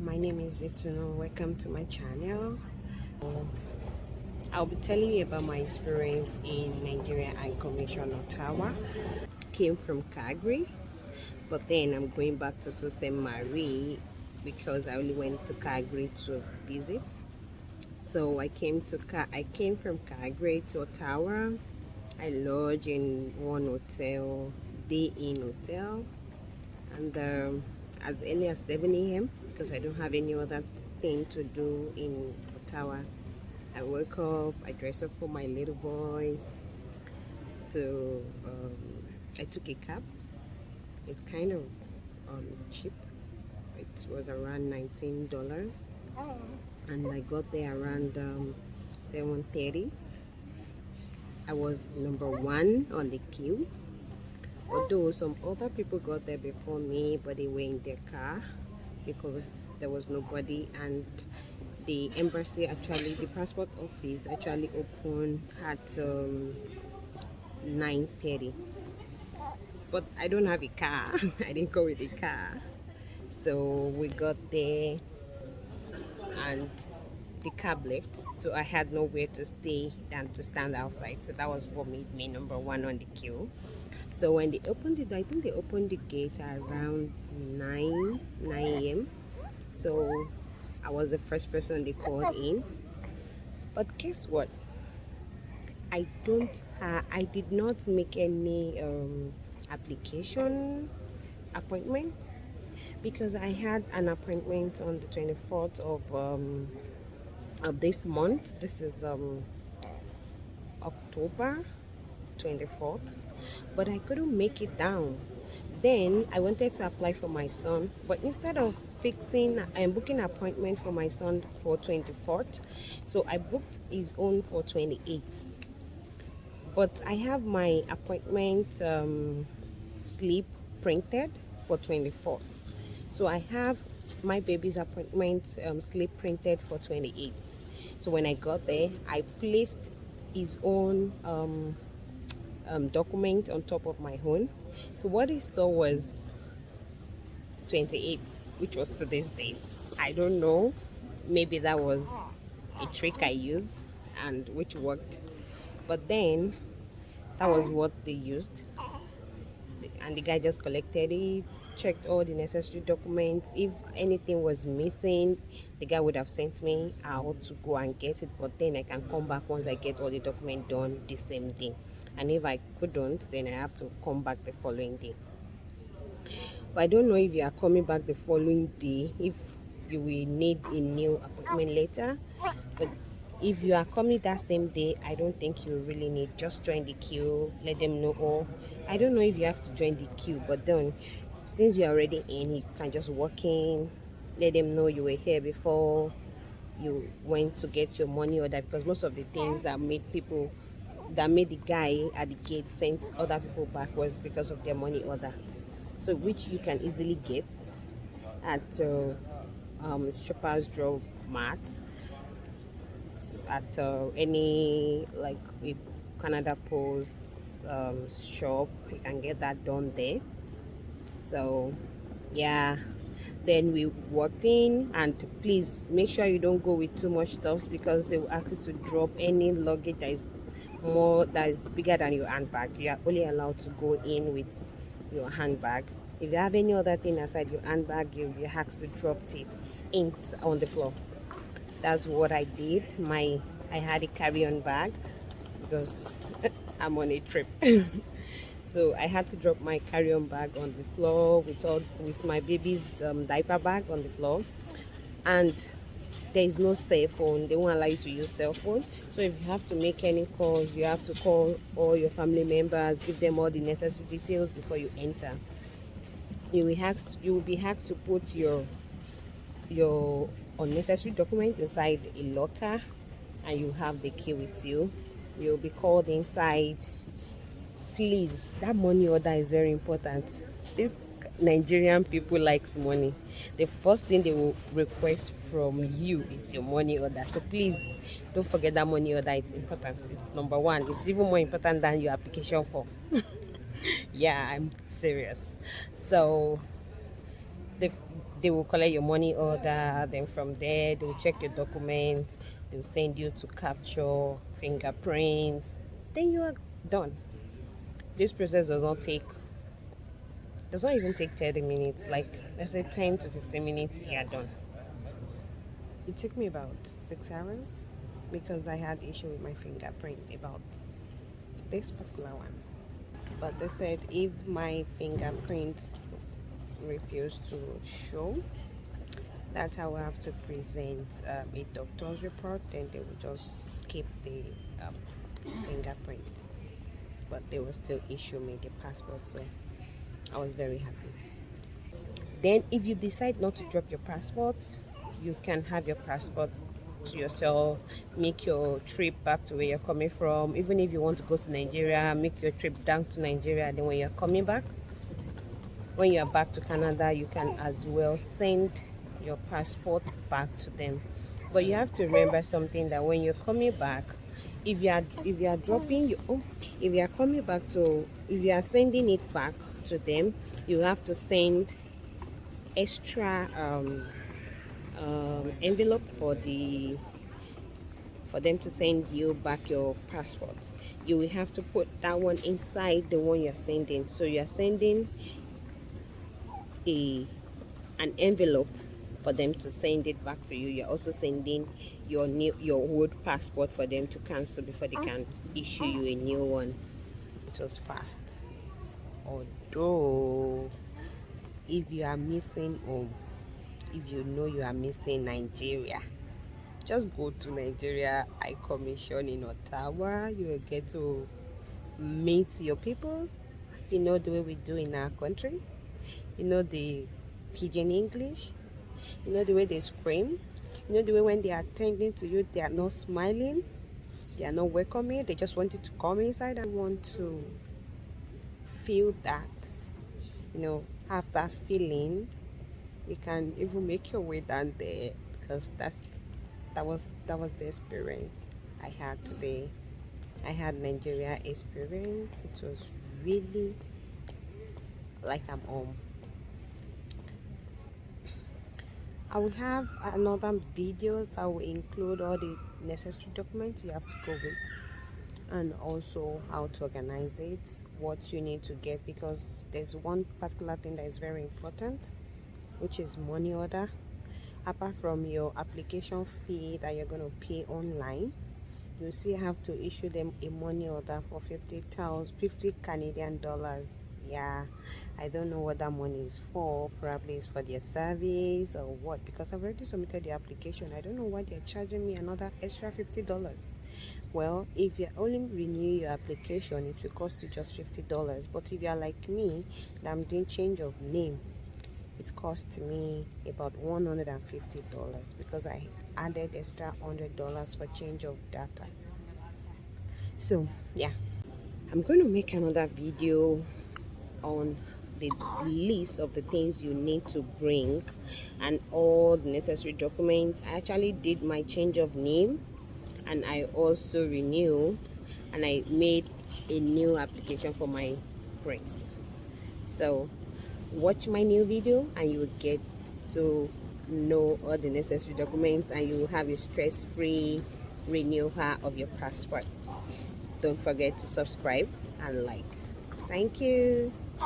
My name is Ituno. Welcome to my channel. I'll be telling you about my experience in Nigeria and Commission Ottawa. Came from Calgary, but then I'm going back to Sault Ste. Marie because I only went to Calgary to visit. So I came from Calgary to Ottawa. I lodged in one hotel, day in hotel, and as early as 7 a.m. because I don't have any other thing to do in Ottawa. I woke up, I dressed up for my little boy. I took a cab. It's kind of cheap. It was around $19, and I got there around 7:30. I was number one on the queue. Although some other people got there before me, but they were in their car because there was nobody, and the embassy the passport office actually opened at 9:30. But I don't have a car. I didn't go with a car. So we got there and the cab left. So I had nowhere to stay than to stand outside. So that was what made me number one on the queue. So when they opened it, I think they opened the gate around 9 a.m. So I was the first person they called in. But guess what? I did not make any application appointment because I had an appointment on the 24th of this month. This is October 24th, but I couldn't make it down. Then I wanted to apply for my son, but instead of fixing and booking an appointment for my son for 24th, so I booked his own for 28th. But I have my appointment slip printed for 24th, so I have my baby's appointment slip printed for 28th. So when I got there, I placed his own document on top of my own. So what he saw was 28th, which was today's date. I don't know, maybe that was a trick I used and which worked, but then that was what they used, and the guy just collected it, checked all the necessary documents. If anything was missing, the guy would have sent me out to go and get it, but then I can come back once I get all the documents done the same day. And if I couldn't, then I have to come back the following day. But I don't know if you are coming back the following day, if you will need a new appointment later. But if you are coming that same day, I don't think you really need. Just join the queue, let them know. Or I don't know if you have to join the queue, but then since you're already in, you can just walk in, let them know you were here before you went to get your money order, because most of the things that made the guy at the gate sent other people back was because of their money order. So which you can easily get at Shoppers Drug Mart, at any like a Canada Post shop. You can get that done there. So yeah, then we walked in, and please make sure you don't go with too much stuff, because they will ask you to drop any luggage that is bigger than your handbag. You are only allowed to go in with your handbag. If you have any other thing aside your handbag, you have to drop it on the floor. That's what I did. I had a carry-on bag because I'm on a trip. So I had to drop my carry-on bag on the floor with my baby's diaper bag on the floor. And there is no cell phone. They won't allow you to use cell phone. So if you have to make any calls, you have to call all your family members, give them all the necessary details before you enter. You will be asked to put your unnecessary document inside a locker, and you have the key with you. You'll be called inside. Please, that money order is very important. These Nigerian people likes money. The first thing they will request from you is your money order. So please don't forget that money order. It's important. It's number one. It's even more important than your application form. Yeah, I'm serious. So They will collect your money order, then from there they will check your documents, they will send you to capture fingerprints, then you are done. This process does not even take 30 minutes, like let's say 10 to 15 minutes, you are done. It took me about 6 hours because I had issue with my fingerprint about this particular one. But they said if my fingerprint refused to show, that I will have to present a doctor's report, then they will just skip the um, fingerprint. But they will still issue me the passport, so I was very happy. Then if you decide not to drop your passport, you can have your passport to yourself, make your trip back to where you're coming from. Even if you want to go to Nigeria, make your trip down to Nigeria. Then when you're coming back, when you're back to Canada, you can as well send your passport back to them. But you have to remember something, that when you're coming back, if you are dropping your if you are sending it back to them, you have to send extra envelope for them to send you back your passport. You will have to put that one inside the one you're sending. So you're sending an envelope for them to send it back to you. You're also sending your old passport for them to cancel before they can issue you a new one. It was fast. Although, if you are missing home, if you know you are missing Nigeria, just go to Nigeria High Commission in Ottawa. You will get to meet your people. You know the way we do in our country. You know the pidgin English. You know the way they scream. You know the way when they are attending to you, they are not smiling. They are not welcoming. They just want you to come inside and want to feel that. Have that feeling. You can even make your way down there, because that was the experience I had today. I had Nigeria experience. It was really like I'm home. I will have another video that will include all the necessary documents you have to go with, and also how to organize it, what you need to get, because there's one particular thing that is very important, which is money order. Apart from your application fee that you're going to pay online, you still have to issue them a money order for 50 Canadian dollars. Yeah, I don't know what that money is for. Probably it's for their service or what, because I've already submitted the application. I don't know why they're charging me another extra $50. Well, if you only renew your application, it will cost you just $50. But if you're like me, that I'm doing change of name, it cost me about $150, because I added extra $100 for change of data. So yeah, I'm going to make another video on the list of the things you need to bring and all the necessary documents. I actually did my change of name, and I also renewed, and I made a new application for my prints. So watch my new video and you will get to know all the necessary documents, and you will have a stress-free renewal of your passport. Don't forget to subscribe and like. Thank you.